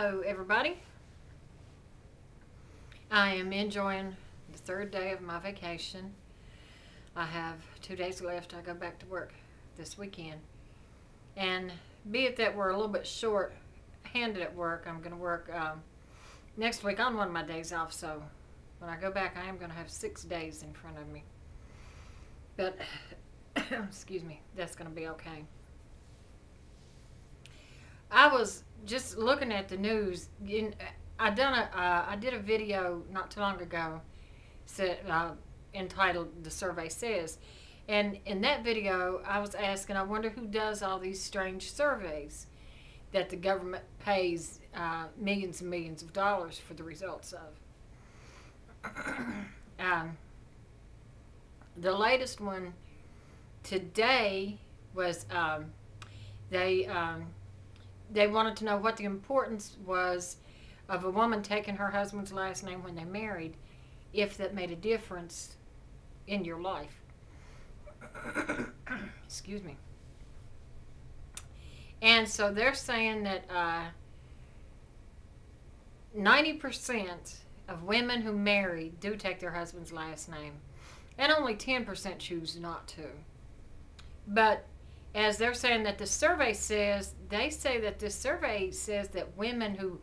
Hello everybody. I am enjoying the third day of my vacation. I have 2 days left. I go back to work this weekend. And be it that we're a little bit short-handed at work, I'm going to work next week on one of my days off. So when I go back, I am going to have 6 days in front of me. But, excuse me, that's going to be okay. I was just looking at the news. I did a video not too long ago entitled "The Survey Says," and in that video I was asking, I wonder who does all these strange surveys that the government pays millions and millions of dollars for the results of. The latest one today was they wanted to know what the importance was of a woman taking her husband's last name when they married, if that made a difference in your life. Excuse me. And so they're saying that 90% of women who marry do take their husband's last name, and only 10% choose not to. But as they're saying that the survey says, they say that this survey says that women who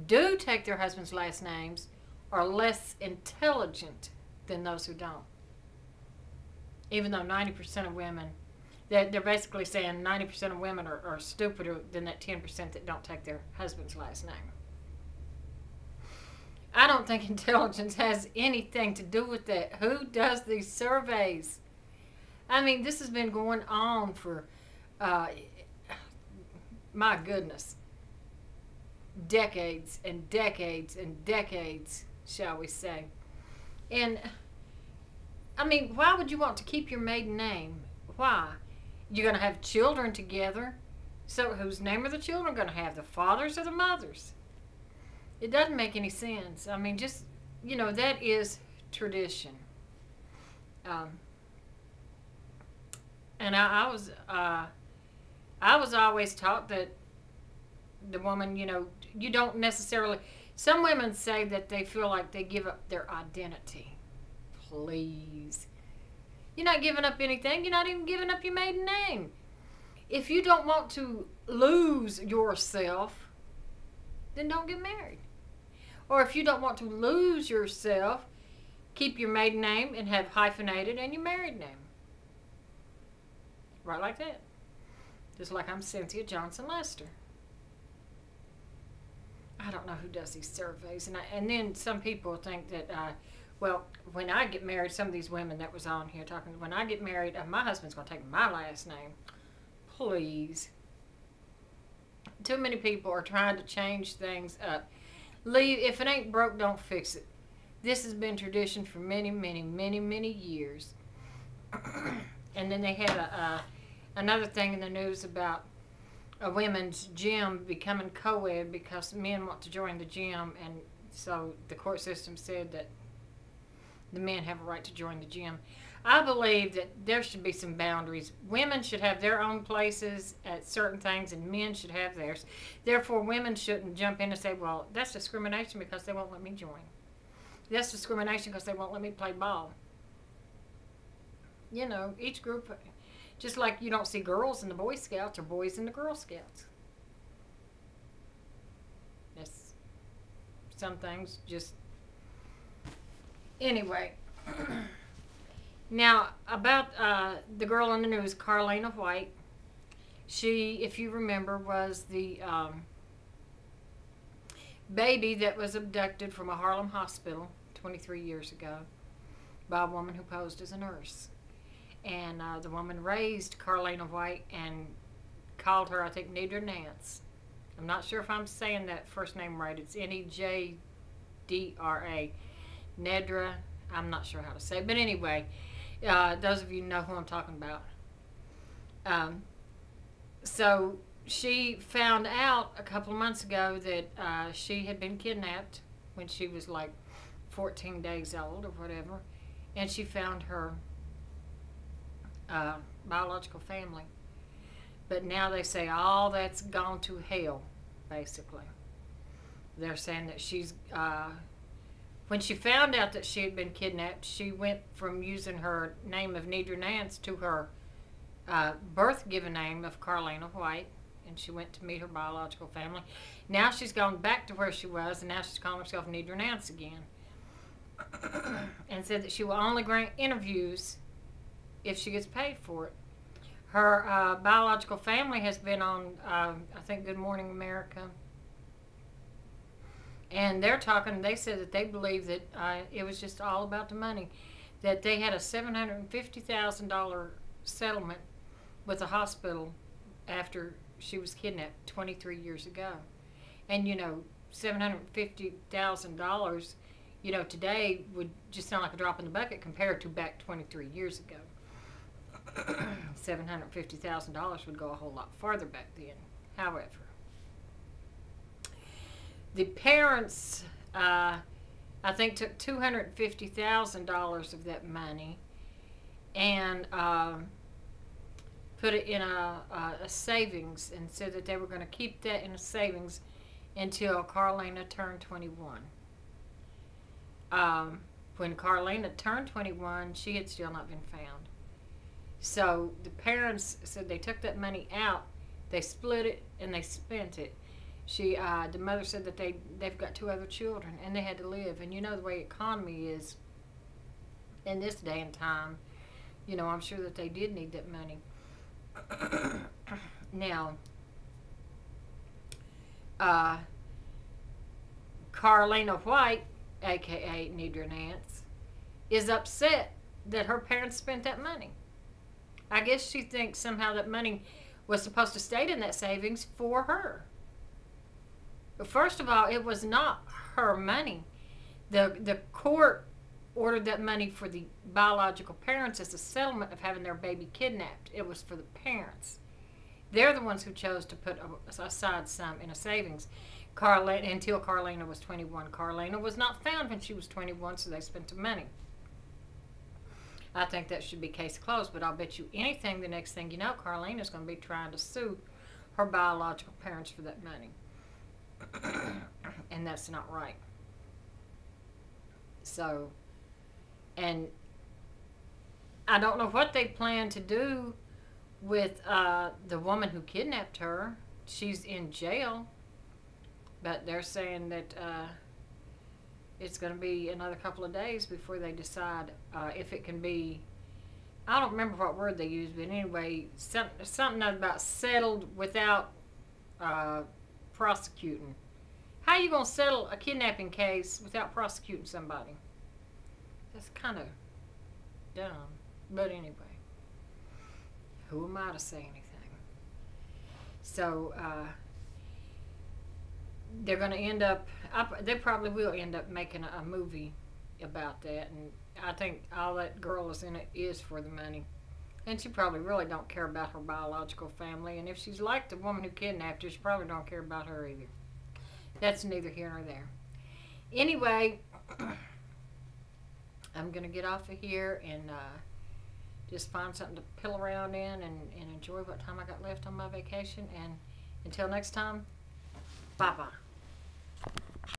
do take their husband's last names are less intelligent than those who don't. Even though 90% of women, they're basically saying 90% of women are stupider than that 10% that don't take their husband's last name. I don't think intelligence has anything to do with that. Who does these surveys? I mean, this has been going on for, my goodness, decades and decades and decades, shall we say. And, I mean, why would you want to keep your maiden name? Why? You're going to have children together. So whose name are the children going to have? The fathers or the mothers? It doesn't make any sense. I mean, just, you know, that is tradition. And I was always taught that the woman, you know, you don't necessarily. Some women say that they feel like they give up their identity. Please, you're not giving up anything. You're not even giving up your maiden name. If you don't want to lose yourself, then don't get married. Or if you don't want to lose yourself, keep your maiden name and have hyphenated and your married name. Right like that. Just like I'm Cynthia Johnson Lester. I don't know who does these surveys. And then some people think that, well, when I get married, some of these women that was on here talking, when I get married, my husband's going to take my last name. Please. Too many people are trying to change things up. If it ain't broke, don't fix it. This has been tradition for many, many, many, many years. And then they had another thing in the news about a women's gym becoming co-ed because men want to join the gym, and so the court system said that the men have a right to join the gym. I believe that there should be some boundaries. Women should have their own places at certain things, and men should have theirs. Therefore, women shouldn't jump in and say, well, that's discrimination because they won't let me join. That's discrimination because they won't let me play ball. You know, each group, just like you don't see girls in the Boy Scouts or boys in the Girl Scouts. That's some things just, anyway. Now, about the girl in the news, Carlina White. She, if you remember, was the baby that was abducted from a Harlem Hospital 23 years ago by a woman who posed as a nurse. And the woman raised Carlina White and called her, I think, Nejdra Nance. I'm not sure if I'm saying that first name right. It's Nejdra. Nejdra. I'm not sure how to say it. But anyway, those of you know who I'm talking about. So she found out a couple of months ago that she had been kidnapped when she was like 14 days old or whatever. And she found her biological family. But now they say all that's gone to hell, basically. they're saying that she's, when she found out that she had been kidnapped, she went from using her name of Nejdra Nance to her birth given name of Carlina White, and she went to meet her biological family. Now she's gone back to where she was, and now she's calling herself Nejdra Nance again. And said that she will only grant interviews if she gets paid for it. Her biological family has been on, I think, Good Morning America. And they're talking, they said that they believe that it was just all about the money. That they had a $750,000 settlement with a hospital after she was kidnapped 23 years ago. And, you know, $750,000, you know, today would just sound like a drop in the bucket compared to back 23 years ago. $750,000 would go a whole lot farther back then. However, the parents, I think, took $250,000 of that money and put it in a savings, and said that they were going to keep that in a savings until Carlina turned 21. When Carlina turned 21, she had still not been found. So the parents said they took that money out, they split it, and they spent it. The mother said that they've got 2 other children, and they had to live. And you know the way economy is in this day and time, you know, I'm sure that they did need that money. Now, Carlina White, aka Nejdra Nance, is upset that her parents spent that money. I guess she thinks somehow that money was supposed to stay in that savings for her. But first of all, it was not her money. The court ordered that money for the biological parents as a settlement of having their baby kidnapped. It was for the parents. They're the ones who chose to put aside some in a savings until Carlina was 21. Carlina was not found when she was 21, so they spent the money. I think that should be case closed, but I'll bet you anything the next thing you know, Carlina's going to be trying to sue her biological parents for that money. And that's not right. So, and I don't know what they plan to do with the woman who kidnapped her. She's in jail, but they're saying that it's going to be another couple of days before they decide if it can be, I don't remember what word they used, but anyway, something about settled without prosecuting. How are you going to settle a kidnapping case without prosecuting somebody? That's kind of dumb. But anyway, who am I to say anything? So, they're going to end up, they probably will end up making a movie about that. And I think all that girl is in it is for the money. And she probably really don't care about her biological family. And if she's like the woman who kidnapped her, she probably don't care about her either. That's neither here nor there. Anyway, I'm going to get off of here and just find something to pill around in and enjoy what time I got left on my vacation. And until next time, bye-bye.